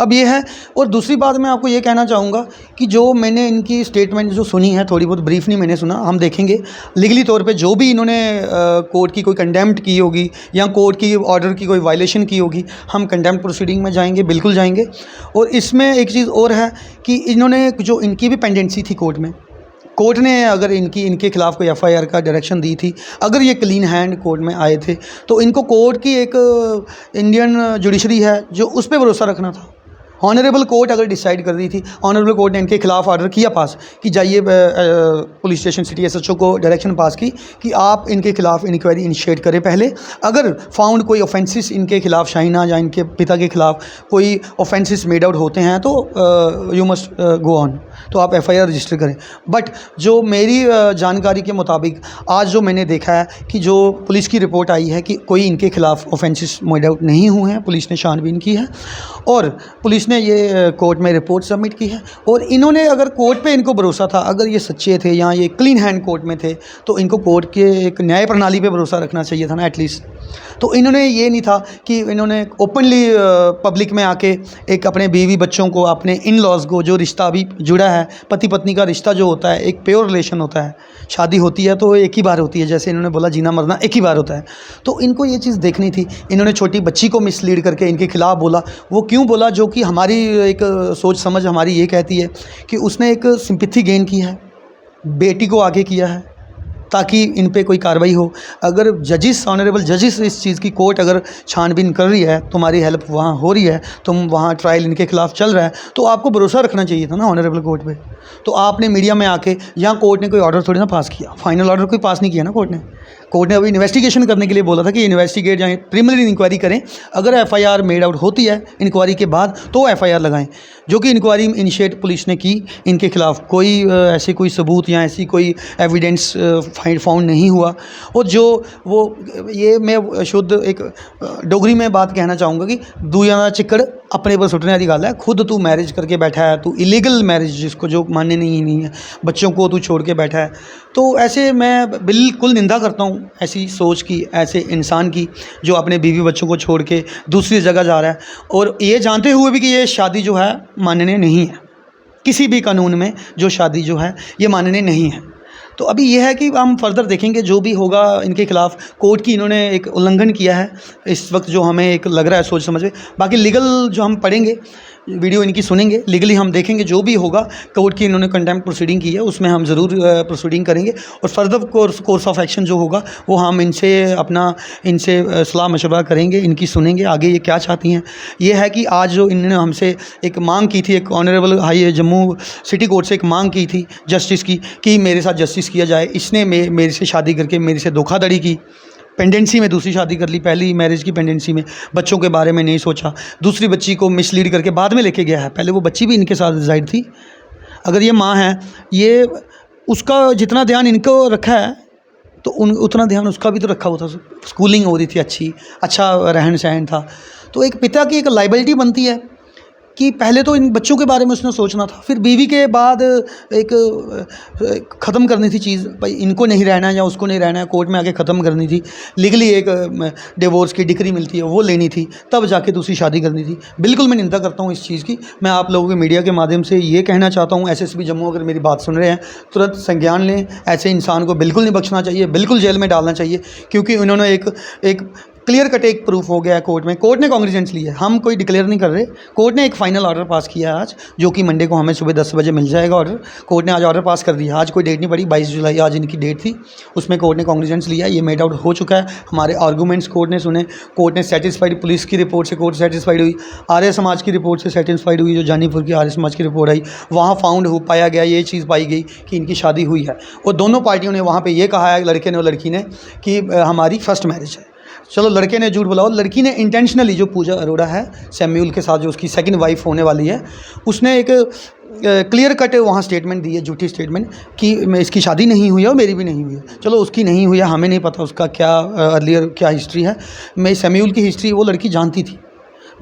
अब ये है। और दूसरी बात मैं आपको ये कहना चाहूँगा कि जो मैंने इनकी स्टेटमेंट जो सुनी है, थोड़ी बहुत ब्रीफ नहीं मैंने सुना, हम देखेंगे लीगली तौर पे जो भी इन्होंने कोर्ट की कोई कंडेम्प्ट की होगी या कोर्ट की ऑर्डर की कोई वायलेशन की होगी, हम कंडेम्प्ट प्रोसीडिंग में जाएंगे, बिल्कुल जाएंगे। और इसमें एक चीज़ और है कि इन्होंने जो इनकी भी पेंडेंसी थी कोर्ट में, कोर्ट ने अगर इनके खिलाफ़ कोई FIR का डायरेक्शन दी थी, अगर ये क्लीन हैंड कोर्ट में आए थे, तो इनको कोर्ट की एक इंडियन जुडिशरी है जो उस पर भरोसा रखना था। ऑनरेबल कोर्ट अगर डिसाइड कर दी थी, ऑनरेबल कोर्ट ने इनके खिलाफ ऑर्डर किया पास कि जाइए पुलिस स्टेशन सिटी SHO को डायरेक्शन पास की कि आप इनके खिलाफ इंक्वायरी इनिशिएट करें पहले। अगर फाउंड कोई ऑफेंसेस इनके खिलाफ, शाइना या इनके पिता के खिलाफ कोई ऑफेंसेस मेड आउट होते हैं तो यू मस्ट गो ऑन, तो आप FIR रजिस्टर करें। बट जो मेरी जानकारी के मुताबिक आज जो मैंने देखा है कि जो पुलिस की रिपोर्ट आई है कि कोई इनके खिलाफ ऑफेंसेस मेड आउट नहीं हुए हैं, पुलिस ने छानबीन की है और पुलिस ने ये कोर्ट में रिपोर्ट सबमिट की है। और इन्होंने अगर कोर्ट पे इनको भरोसा था, अगर ये सच्चे थे या ये क्लीन हैंड कोर्ट में थे, तो इनको कोर्ट के एक न्याय प्रणाली पे भरोसा रखना चाहिए था ना एटलीस्ट। तो इन्होंने ये नहीं था कि इन्होंने ओपनली पब्लिक में आके एक अपने बीवी बच्चों को, अपने इन लॉज को, जो रिश्ता अभी जुड़ा है, पति पत्नी का रिश्ता जो होता है एक प्योर रिलेशन होता है, शादी होती है तो एक ही बार होती है, जैसे इन्होंने बोला जीना मरना एक ही बार होता है, तो इनको ये चीज़ देखनी थी। इन्होंने छोटी बच्ची को मिसलीड करके इनके खिलाफ़ बोला। वो क्यों बोला? जो कि हमारी एक सोच समझ हमारी ये कहती है कि उसने एक सिंपैथी गेन की है, बेटी को आगे किया है ताकि इन पे कोई कार्रवाई हो। अगर जजिस, ऑनरेबल जजिस, इस चीज़ की कोर्ट अगर छानबीन कर रही है, तुम्हारी हेल्प वहाँ हो रही है, तुम वहाँ ट्रायल इनके खिलाफ़ चल रहा है, तो आपको भरोसा रखना चाहिए था ना ऑनरेबल कोर्ट पे। तो आपने मीडिया में आके, यहाँ कोर्ट ने कोई ऑर्डर थोड़ी ना पास किया, फाइनल ऑर्डर कोई पास नहीं किया ना कोर्ट ने। कोर्ट ने अभी इन्वेस्टिगेशन करने के लिए बोला था कि इन्वेस्टिगेट जाएँ, प्रीलिमिनरी इंक्वायरी करें, अगर FIR मेड आउट होती है इंक्वायरी के बाद तो FIR लगाएं, जो कि इंक्वायरी इनिशिएट पुलिस ने की। इनके खिलाफ़ कोई ऐसे कोई सबूत या ऐसी कोई एविडेंस फाउंड नहीं हुआ। और जो वो ये मैं शुद्ध एक डोगरी में बात कहना चाहूँगा कि दूया दा चिक्कड़ अपने पर सुटने वाली गल है। खुद तू मैरिज करके बैठा है, तू इलीगल मैरिज जिसको जो मानने नहीं है, बच्चों को तू छोड़ के बैठा है, तो ऐसे मैं बिल्कुल निंदा करता हूँ ऐसी सोच की, ऐसे इंसान की जो अपने बीवी बच्चों को छोड़ के दूसरी जगह जा रहा है, और ये जानते हुए भी कि ये शादी जो है मानने नहीं है, किसी भी कानून में जो शादी जो है ये मानने नहीं है। तो अभी ये है कि हम फर्दर देखेंगे जो भी होगा इनके खिलाफ़। कोर्ट की इन्होंने एक उल्लंघन किया है इस वक्त, जो हमें एक लग रहा है सोच समझ में। बाकी लीगल जो हम पढ़ेंगे, वीडियो इनकी सुनेंगे, लीगली हम देखेंगे जो भी होगा। कोर्ट की इन्होंने कंटेम्प्ट प्रोसीडिंग की है, उसमें हम ज़रूर प्रोसीडिंग करेंगे और फर्दर कोर्स ऑफ एक्शन जो होगा वो हम इनसे सलाह मशवरा करेंगे, इनकी सुनेंगे आगे ये क्या चाहती हैं। ये है कि आज जो इन्होंने हमसे एक मांग की थी, एक honourable high Jammu city court से एक मांग की थी जस्टिस की कि मेरे साथ जस्टिस किया जाए। इसने मेरे से शादी करके मेरे से धोखाधड़ी की, पेंडेंसी में दूसरी शादी कर ली, पहली मैरिज की पेंडेंसी में बच्चों के बारे में नहीं सोचा, दूसरी बच्ची को मिसलीड करके बाद में लेके गया है। पहले वो बच्ची भी इनके साथ रिजाइड थी। अगर ये माँ है, ये उसका जितना ध्यान इनको रखा है तो उतना ध्यान उसका भी तो रखा हुआ था। स्कूलिंग हो रही थी, अच्छा रहन सहन था। तो एक पिता की एक लाइबिलिटी बनती है कि पहले तो इन बच्चों के बारे में उसने सोचना था, फिर बीवी के बाद एक ख़त्म करनी थी चीज़, भाई इनको नहीं रहना है या उसको नहीं रहना है, कोर्ट में आके ख़त्म करनी थी, लीगली एक डिवोर्स की डिक्री मिलती है वो लेनी थी, तब जाके दूसरी शादी करनी थी। बिल्कुल मैं निंदा करता हूँ इस चीज़ की। मैं आप लोगों के मीडिया के माध्यम से ये कहना चाहता हूँ, एसएसपी जम्मू अगर मेरी बात सुन रहे हैं तुरंत संज्ञान लें, ऐसे इंसान को बिल्कुल नहीं बख्शना चाहिए, बिल्कुल जेल में डालना चाहिए, क्योंकि उन्होंने एक क्लियर कट एक प्रूफ हो गया है कोर्ट में, कोर्ट ने कॉन्ग्रेजेंस ली है, हम कोई डिक्लेयर नहीं कर रहे। कोर्ट ने एक फाइनल ऑर्डर पास किया है आज, जो कि मंडे को हमें सुबह 10 बजे मिल जाएगा ऑर्डर। कोर्ट ने आज ऑर्डर पास कर दिया, आज कोई डेट नहीं पड़ी, 22 जुलाई आज इनकी डेट थी, उसमें कोर्ट ने कॉन्ग्रेजेंस लिया, ये मेड आउट हो चुका है। हमारे आर्गूमेंट्स कोर्ट ने सुने, कोर्ट ने सेटिस्फाइड, पुलिस की रिपोर्ट से कोर्ट सेटिस्फाइड हुई, आर्य समाज की रिपोर्ट से सेटिस्फाइड हुई, जो जानीपुर की आर्य समाज की रिपोर्ट आई, वहाँ फाउंड हो पाया गया, ये चीज़ पाई गई कि इनकी शादी हुई है। और दोनों पार्टियों ने वहाँ पर ये कहा है, लड़के ने और लड़की ने, कि हमारी फर्स्ट मैरिज है। चलो लड़के ने झूठ बोला, और लड़की ने इंटेंशनली, जो पूजा अरोड़ा है सैम्यूल के साथ जो उसकी सेकंड वाइफ होने वाली है, उसने एक क्लियर कट वहाँ स्टेटमेंट दी है, झूठी स्टेटमेंट, कि इसकी शादी नहीं हुई है और मेरी भी नहीं हुई है। चलो उसकी नहीं हुई है, हमें नहीं पता उसका क्या अर्लियर क्या हिस्ट्री है, मैं सैम्यूल की हिस्ट्री वो लड़की जानती थी।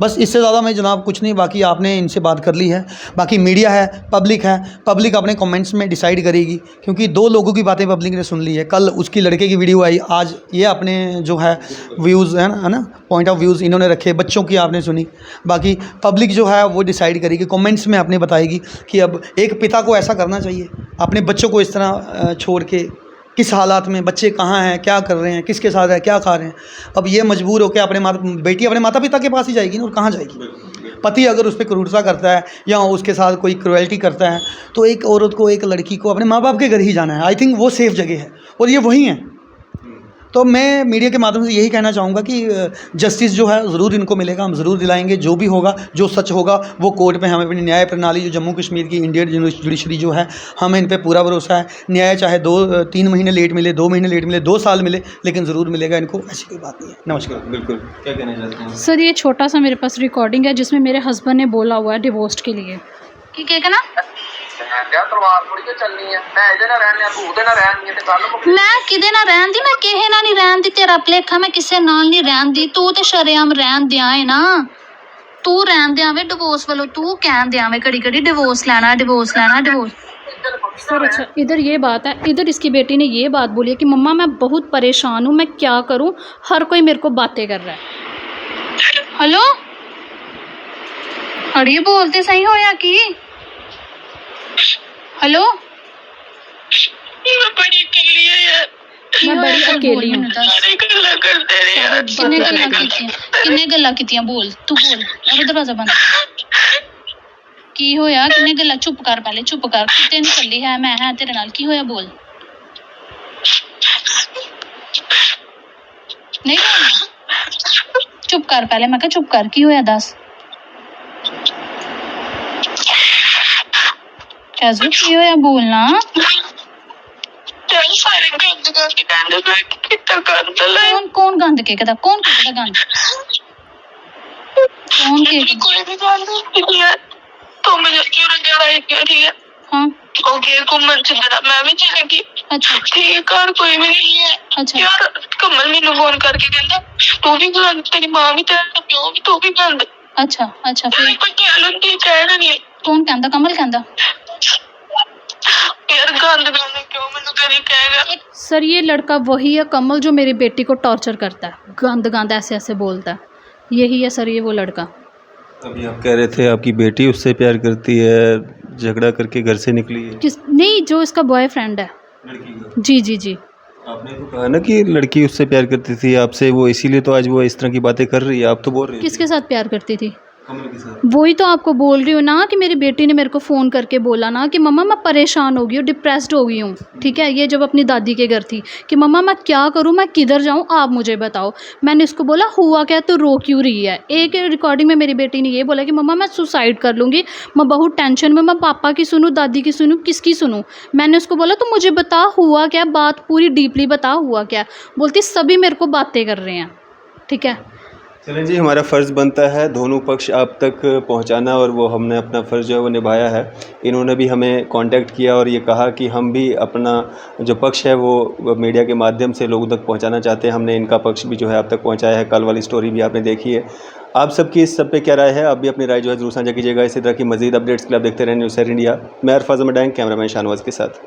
बस इससे ज़्यादा मैं जनाब कुछ नहीं, बाकी आपने इनसे बात कर ली है, बाकी मीडिया है, पब्लिक अपने कमेंट्स में डिसाइड करेगी, क्योंकि 2 लोगों की बातें पब्लिक ने सुन ली है। कल उसकी लड़के की वीडियो आई, आज ये अपने जो है व्यूज़ है ना पॉइंट ऑफ व्यूज़ इन्होंने रखे, बच्चों की आपने सुनी। बाकी पब्लिक जो है वो डिसाइड करेगी, कमेंट्स में अपने बताएगी कि अब एक पिता को ऐसा करना चाहिए, अपने बच्चों को इस तरह छोड़ के, किस हालात में, बच्चे कहाँ हैं, क्या कर रहे हैं, किसके साथ है, क्या खा रहे हैं। अब ये मजबूर होकर बेटी अपने माता पिता के पास ही जाएगी ना, और कहाँ जाएगी। पति अगर उस पर क्रूरता करता है या उसके साथ कोई क्रुएल्टी करता है, तो एक औरत को, एक लड़की को अपने माँ बाप के घर ही जाना है। आई थिंक वो सेफ़ जगह है, और ये वही हैं। तो मैं मीडिया के माध्यम से यही कहना चाहूँगा कि जस्टिस जो है ज़रूर इनको मिलेगा, हम ज़रूर दिलाएंगे। जो भी होगा, जो सच होगा वो कोर्ट में, हमें अपनी न्याय प्रणाली जो जम्मू कश्मीर की इंडियन जुडिशरी जो है, हमें इन पे पूरा भरोसा है। न्याय चाहे 2-3 महीने लेट मिले, 2 महीने लेट मिले, 2 साल मिले, लेकिन ज़रूर मिलेगा इनको, ऐसी कोई बात नहीं है। नमस्कार।
बिल्कुल, क्या कहना चाहते हैं
सर ये छोटा सा मेरे पास रिकॉर्डिंग है जिसमें मेरे हस्बैंड ने बोला हुआ है डिवोर्स के लिए कि क्या कहना
तलवार थोड़ी कि चलनी है, मैं ਇਹਦੇ ਨਾਲ ਰਹਿਣ ਲਿਆ, ਤੂੰ ਉਹਦੇ ਨਾਲ ਰਹਿਣ ਦੀ, ਤੇ ਕੱਲ
मैं किदे ना रहन दी, मैं किहे ना नहीं रहन दी, तेरा भलेखा, मैं किसे नाल नहीं रहन दी। तू ते शरेआम रहन दिया है ना, तू रहन दिया वे डिवोर्स वालों, तू कहन दिया वे घड़ी घड़ी डिवोर्स लेना, डिवोर्स लेना, डिवोर्स। सर अच्छा, इधर ये बात है, इधर इसकी बेटी ने ये बात बोली है कि मम्मा मैं बहुत परेशान हूँ, मैं क्या करूँ, हर कोई मेरे को बातें कर रहा है। हेलो अरे बोलते सही हो या की, हेलो
मैं बड़ी अकेली है यार,
मैं बड़ी अकेली हूँ।
सारे गल्ला करते रहे यार।
किन्ने गल्लां कीतियां, बोल तू बोल, और दरवाजा बंद कर। की होया, किन्ने गल्लां, चुप कर पहले, चुप कर, तेन कल्ली है, मैं है तेरे नाल, की होया बोल। नहीं बोलना, चुप कर पहले, मैं कहा चुप कर, की होया दस। कैसे की होया बोलना।
यार सारे गंद करके कहते मैं कितना गंद लाया।
कौन गंद के कहता, कौन कहता गंद, कौन के
कोई भी गंद नहीं है, तो मुझे क्यों रखा है, क्या ठीक है।
हाँ
ओके घूमन चला, मैं भी चलेगी।
अच्छा
ठीक है, घर कोई भी नहीं है।
अच्छा
यार कमल मैनू फोन करके कहता तू भी गंद, तेरी मां भी, तेरा प्यो भी, तू भी गंद।
अच्छा अच्छा, फिर
कोई गल होंदी कहना नहीं।
कौन कहता, कमल कहता।
यार गंद गंद क्यों मैनू कभी कहेगा।
सर ये लड़का वही है कमल जो मेरी बेटी को टॉर्चर करता है, गंद गंद ऐसे ऐसे बोलता है, यही है सर ये वो लड़का।
अभी आप कह रहे थे आपकी बेटी उससे प्यार करती है, झगड़ा करके घर से निकली है।
किस नहीं, जो इसका बॉयफ्रेंड है।
लड़की का?
जी जी जी।
आपने तो कहा ना कि लड़की उससे प्यार करती थी आपसे, वो इसीलिए तो आज वो इस तरह की बातें कर रही है। आप तो बोल रहे
किसके साथ प्यार करती थी?
कमल के साथ।
वही तो आपको बोल रही हूँ ना कि मेरी बेटी ने मेरे को फ़ोन करके बोला ना कि मम्मा मैं परेशान हो गई हूँ, डिप्रेस्ड हो गई हूँ। ठीक है, ये जब अपनी दादी के घर थी कि मम्मा मैं क्या करूँ, मैं किधर जाऊँ, आप मुझे बताओ। मैंने इसको बोला हुआ क्या, तो रो क्यों रही है। एक रिकॉर्डिंग में मेरी बेटी ने ये बोला कि मम्मा मैं सुसाइड कर लूँगी, मैं बहुत टेंशन में, मैं पापा की सुनूँ, दादी की सुनूँ, किसकी सुनूँ। मैंने उसको बोला तो मुझे बता हुआ क्या, बात पूरी डीपली बता हुआ क्या। बोलती सभी मेरे को बातें कर रहे हैं। ठीक है,
चलें जी, हमारा फ़र्ज़ बनता है दोनों पक्ष आप तक पहुंचाना, और वो हमने अपना फ़र्ज़ जो है वो निभाया है। इन्होंने भी हमें कांटेक्ट किया और ये कहा कि हम भी अपना जो पक्ष है वो मीडिया के माध्यम से लोगों तक पहुंचाना चाहते हैं। हमने इनका पक्ष भी जो है आप तक पहुंचाया है। कल वाली स्टोरी भी आपने देखी है। आप सबकी इस सब पे क्या राय है? आप भी अपनी राय जो है ज़रूर साझा कीजिएगा। इसी तरह की मज़ीद अपडेट्स के लिए आप देखते रहें न्यूज़ इंडिया। मैं अरफाज़ मडैंग, कैमरामैन शाहनवाज़ के साथ।